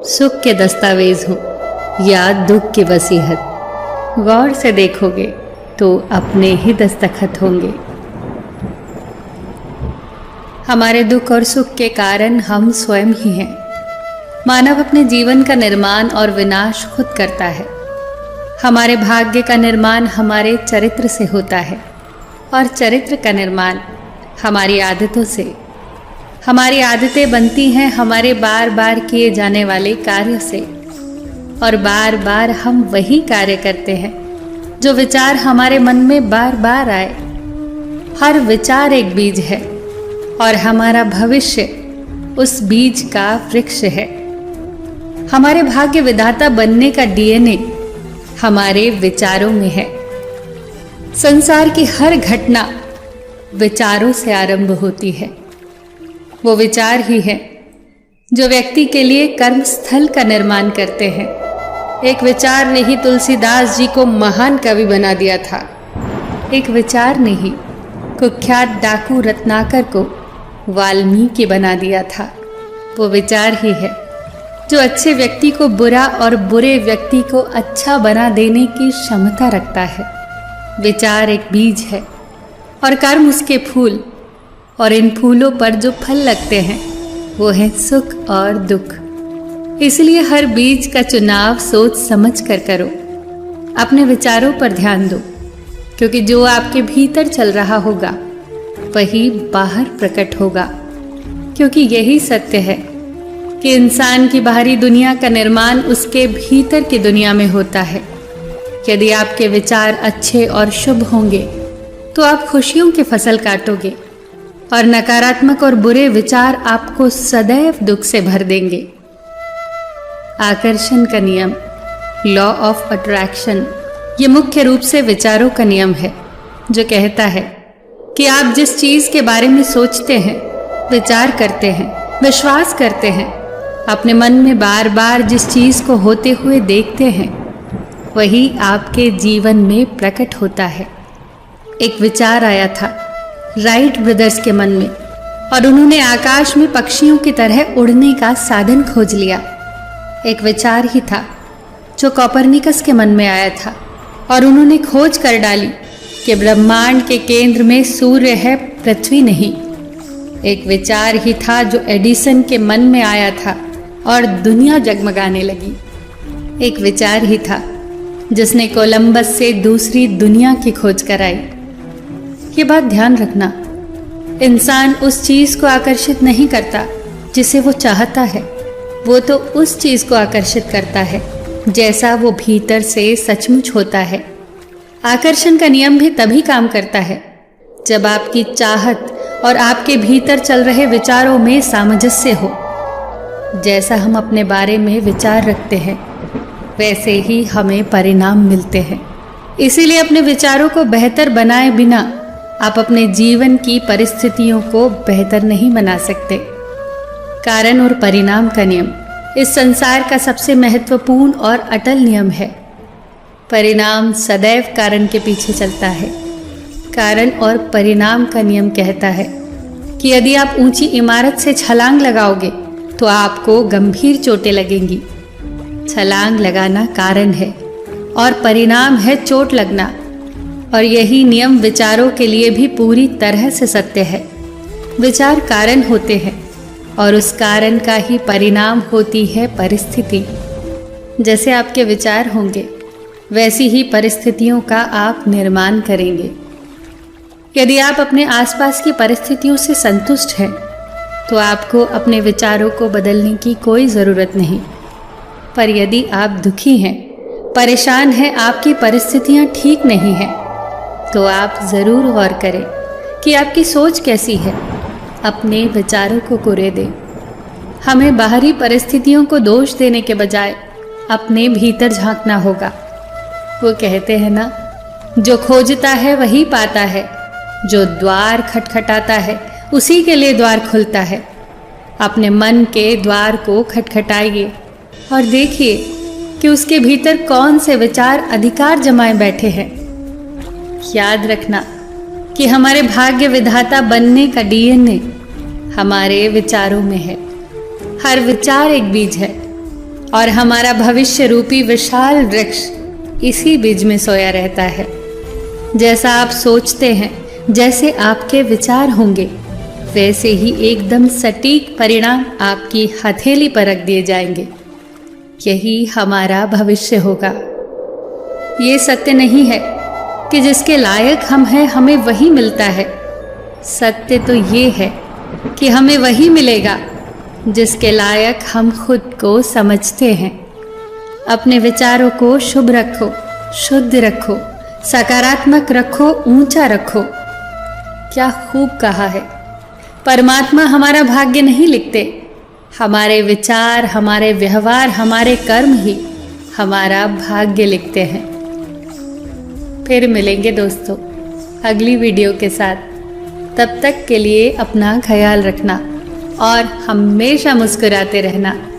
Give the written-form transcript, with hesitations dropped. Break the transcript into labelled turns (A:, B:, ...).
A: सुख के दस्तावेज हो या दुख की वसीहत, गौर से देखोगे तो अपने ही दस्तखत होंगे। हमारे दुख और सुख के कारण हम स्वयं ही हैं। मानव अपने जीवन का निर्माण और विनाश खुद करता है। हमारे भाग्य का निर्माण हमारे चरित्र से होता है और चरित्र का निर्माण हमारी आदतों से। हमारी आदतें बनती हैं हमारे बार बार किए जाने वाले कार्य से, और बार बार हम वही कार्य करते हैं जो विचार हमारे मन में बार बार आए। हर विचार एक बीज है और हमारा भविष्य उस बीज का वृक्ष है। हमारे भाग्य विधाता बनने का डीएनए हमारे विचारों में है। संसार की हर घटना विचारों से आरंभ होती है। वो विचार ही है जो व्यक्ति के लिए कर्म स्थल का निर्माण करते हैं। एक विचार ने ही तुलसीदास जी को महान कवि बना दिया था। एक विचार ने ही कुख्यात डाकू रत्नाकर को वाल्मीकि बना दिया था। वो विचार ही है जो अच्छे व्यक्ति को बुरा और बुरे व्यक्ति को अच्छा बना देने की क्षमता रखता है। विचार एक बीज है और कर्म उसके फूल, और इन फूलों पर जो फल लगते हैं वो है सुख और दुख। इसलिए हर बीज का चुनाव सोच समझ कर करो। अपने विचारों पर ध्यान दो, क्योंकि जो आपके भीतर चल रहा होगा वही बाहर प्रकट होगा। क्योंकि यही सत्य है कि इंसान की बाहरी दुनिया का निर्माण उसके भीतर की दुनिया में होता है। यदि आपके विचार अच्छे और शुभ होंगे तो आप खुशियों की फसल काटोगे, और नकारात्मक और बुरे विचार आपको सदैव दुख से भर देंगे। आकर्षण का नियम, लॉ ऑफ अट्रैक्शन, ये मुख्य रूप से विचारों का नियम है, जो कहता है कि आप जिस चीज के बारे में सोचते हैं, विचार करते हैं, विश्वास करते हैं, अपने मन में बार बार जिस चीज को होते हुए देखते हैं, वही आपके जीवन में प्रकट होता है। एक विचार आया था राइट ब्रदर्स के मन में, और उन्होंने आकाश में पक्षियों की तरह उड़ने का साधन खोज लिया। एक विचार ही था जो कोपरनिकस के मन में आया था, और उन्होंने खोज कर डाली कि ब्रह्मांड के केंद्र में सूर्य है, पृथ्वी नहीं। एक विचार ही था जो एडिसन के मन में आया था और दुनिया जगमगाने लगी। एक विचार ही था जिसने कोलंबस से दूसरी दुनिया की खोज कराई। ये बात ध्यान रखना, इंसान उस चीज को आकर्षित नहीं करता जिसे वो चाहता है, वो तो उस चीज को आकर्षित करता है जैसा वो भीतर से सचमुच होता है। आकर्षण का नियम भी तभी काम करता है जब आपकी चाहत और आपके भीतर चल रहे विचारों में सामंजस्य हो। जैसा हम अपने बारे में विचार रखते हैं वैसे ही हमें परिणाम मिलते हैं। इसीलिए अपने विचारों को बेहतर बनाए बिना आप अपने जीवन की परिस्थितियों को बेहतर नहीं बना सकते। कारण और परिणाम का नियम इस संसार का सबसे महत्वपूर्ण और अटल नियम है। परिणाम सदैव कारण के पीछे चलता है। कारण और परिणाम का नियम कहता है कि यदि आप ऊंची इमारत से छलांग लगाओगे तो आपको गंभीर चोटें लगेंगी। छलांग लगाना कारण है और परिणाम है चोट लगना, और यही नियम विचारों के लिए भी पूरी तरह से सत्य है। विचार कारण होते हैं और उस कारण का ही परिणाम होती है परिस्थिति। जैसे आपके विचार होंगे वैसी ही परिस्थितियों का आप निर्माण करेंगे। यदि आप अपने आसपास की परिस्थितियों से संतुष्ट हैं तो आपको अपने विचारों को बदलने की कोई ज़रूरत नहीं। पर यदि आप दुखी हैं, परेशान हैं, आपकी परिस्थितियां ठीक नहीं हैं, तो आप ज़रूर गौर करें कि आपकी सोच कैसी है। अपने विचारों को कुरे दें। हमें बाहरी परिस्थितियों को दोष देने के बजाय अपने भीतर झांकना होगा। वो कहते हैं ना, जो खोजता है वही पाता है, जो द्वार खटखटाता है उसी के लिए द्वार खुलता है। अपने मन के द्वार को खटखटाइए और देखिए कि उसके भीतर कौन से विचार अधिकार जमाए बैठे हैं। याद रखना कि हमारे भाग्य विधाता बनने का डीएनए हमारे विचारों में है। हर विचार एक बीज है और हमारा भविष्य रूपी विशाल वृक्ष इसी बीज में सोया रहता है। जैसा आप सोचते हैं, जैसे आपके विचार होंगे, वैसे ही एकदम सटीक परिणाम आपकी हथेली पर रख दिए जाएंगे। यही हमारा भविष्य होगा। ये सत्य नहीं है कि जिसके लायक हम हैं हमें वही मिलता है। सत्य तो ये है कि हमें वही मिलेगा जिसके लायक हम खुद को समझते हैं। अपने विचारों को शुभ रखो, शुद्ध रखो, सकारात्मक रखो, ऊंचा रखो। क्या खूब कहा है। परमात्मा हमारा भाग्य नहीं लिखते, हमारे विचार, हमारे व्यवहार, हमारे कर्म ही हमारा भाग्य लिखते हैं। फिर मिलेंगे दोस्तों अगली वीडियो के साथ। तब तक के लिए अपना ख्याल रखना और हमेशा मुस्कुराते रहना।